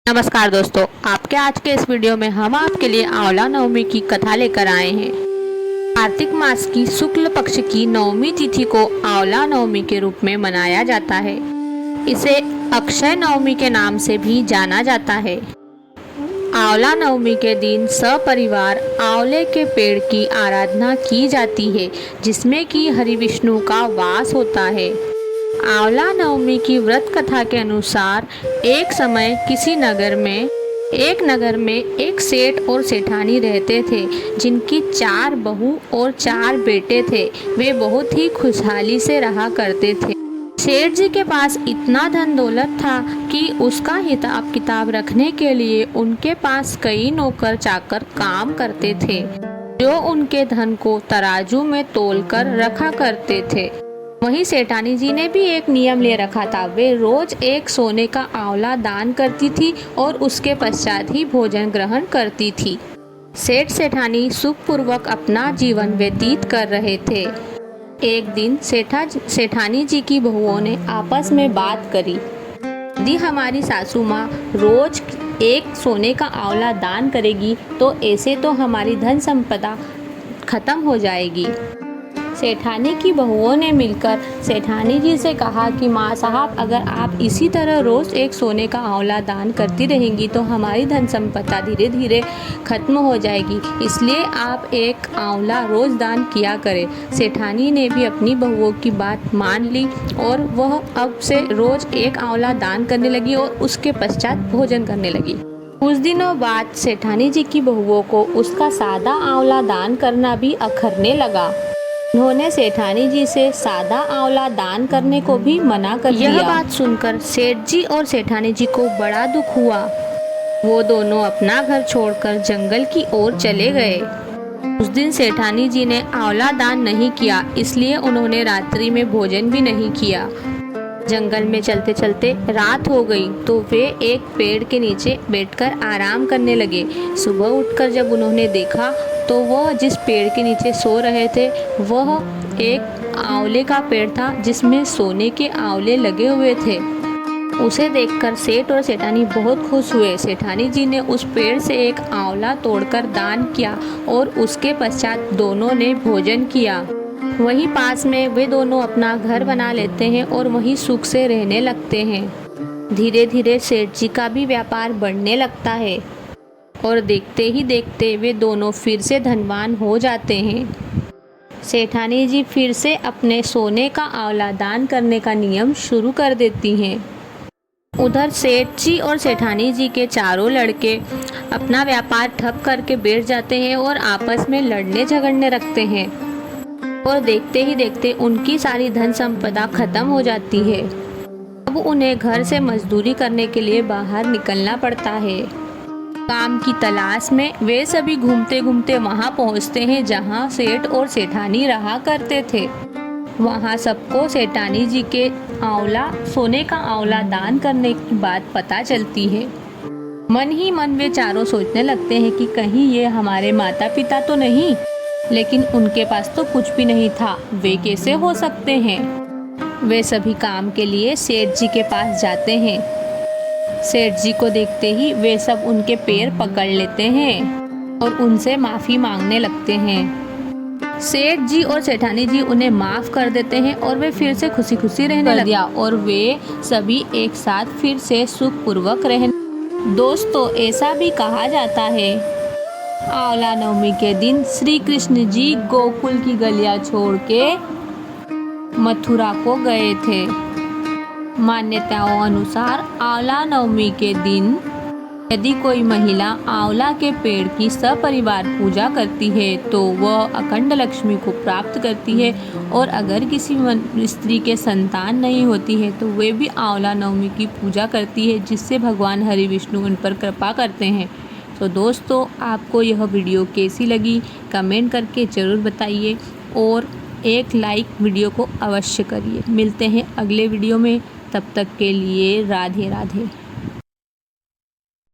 नमस्कार दोस्तों, आपके आज के इस वीडियो में हम आपके लिए आंवला नवमी की कथा लेकर आए हैं। कार्तिक मास की शुक्ल पक्ष की नवमी तिथि को आंवला नवमी के रूप में मनाया जाता है। इसे अक्षय नवमी के नाम से भी जाना जाता है। आंवला नवमी के दिन सपरिवार आंवले के पेड़ की आराधना की जाती है, जिसमें कि हरि विष्णु का वास होता है। आंवला नवमी की व्रत कथा के अनुसार एक समय किसी नगर में एक सेठ और सेठानी रहते थे, जिनकी 4 बहू और 4 बेटे थे। वे बहुत ही खुशहाली से रहा करते थे। सेठ जी के पास इतना धन दौलत था कि उसका हिसाब किताब रखने के लिए उनके पास कई नौकर चाकर काम करते थे, जो उनके धन को तराजू में तोलकर रखा करते थे। वहीं सेठानी जी ने भी एक नियम ले रखा था। वे रोज एक सोने का आंवला दान करती थी और उसके पश्चात ही भोजन ग्रहण करती थी। सेठ सेठानी सुखपूर्वक अपना जीवन व्यतीत कर रहे थे। एक दिन सेठानी जी की बहुओं ने आपस में बात करी, यदि हमारी सासू माँ रोज एक सोने का आंवला दान करेगी तो ऐसे तो हमारी धन संपदा खत्म हो जाएगी। सेठानी की बहुओं ने मिलकर सेठानी जी से कहा कि माँ साहब, अगर आप इसी तरह रोज़ एक सोने का आंवला दान करती रहेंगी तो हमारी धन संपदा धीरे धीरे खत्म हो जाएगी, इसलिए आप एक आंवला रोज़ दान किया करें। सेठानी ने भी अपनी बहुओं की बात मान ली और वह अब से रोज़ एक आंवला दान करने लगी और उसके पश्चात भोजन करने लगी। कुछ दिनों बाद सेठानी जी की बहुओं को उसका सादा आंवला दान करना भी अखरने लगा। उन्होंने सेठानी जी से सादा आंवला दान करने को भी मना कर दिया। यह बात सुनकर सेठ जी और सेठानी जी को बड़ा दुख हुआ। वो दोनों अपना घर छोड़कर जंगल की ओर चले गए। उस दिन सेठानी जी ने आंवला दान नहीं किया, इसलिए उन्होंने रात्रि में भोजन भी नहीं किया। जंगल में चलते चलते रात हो गई तो वे एक पेड़ के नीचे बैठकर आराम करने लगे। सुबह उठकर जब उन्होंने देखा तो वह जिस पेड़ के नीचे सो रहे थे वह एक आंवले का पेड़ था, जिसमें सोने के आंवले लगे हुए थे। उसे देखकर सेठ और सेठानी बहुत खुश हुए। सेठानी जी ने उस पेड़ से एक आंवला तोड़कर दान किया और उसके पश्चात दोनों ने भोजन किया। वहीं पास में वे दोनों अपना घर बना लेते हैं और वहीं सुख से रहने लगते हैं। धीरे धीरे सेठ जी का भी व्यापार बढ़ने लगता है और देखते ही देखते वे दोनों फिर से धनवान हो जाते हैं। सेठानी जी फिर से अपने सोने का आंवला दान करने का नियम शुरू कर देती हैं। उधर सेठ जी और सेठानी जी के चारों लड़के अपना व्यापार ठप करके बैठ जाते हैं और आपस में लड़ने झगड़ने लगते हैं और देखते ही देखते उनकी सारी धन संपदा खत्म हो जाती है। अब उन्हें घर से मजदूरी करने के लिए बाहर निकलना पड़ता है। काम की तलाश में वे सभी घूमते घूमते वहां पहुंचते हैं जहां सेठ और सेठानी रहा करते थे। वहां सबको सेठानी जी के सोने का आंवला दान करने की बात पता चलती है। मन ही मन वे चारों सोचने लगते हैं कि कहीं ये हमारे माता पिता तो नहीं, लेकिन उनके पास तो कुछ भी नहीं था, वे कैसे हो सकते हैं। वे सभी काम के लिए सेठ जी के पास जाते हैं। सेठ जी को देखते ही वे सब उनके पैर पकड़ लेते हैं और उनसे माफ़ी मांगने लगते हैं। सेठ जी और सेठानी जी उन्हें माफ़ कर देते हैं और वे फिर से खुशी खुशी रहने लगे और वे सभी एक साथ फिर से सुखपूर्वक रहने। दोस्तों, ऐसा भी कहा जाता है आंवला नवमी के दिन श्री कृष्ण जी गोकुल की गलियां छोड़ के मथुरा को गए थे। मान्यताओं अनुसार आंवला नवमी के दिन यदि कोई महिला आंवला के पेड़ की सपरिवार पूजा करती है तो वह अखंड लक्ष्मी को प्राप्त करती है, और अगर किसी स्त्री के संतान नहीं होती है तो वे भी आंवला नवमी की पूजा करती है, जिससे भगवान हरि विष्णु उन पर कृपा करते हैं। तो दोस्तों, आपको यह वीडियो कैसी लगी कमेंट करके ज़रूर बताइए और एक लाइक वीडियो को अवश्य करिए। मिलते हैं अगले वीडियो में, तब तक के लिए राधे राधे।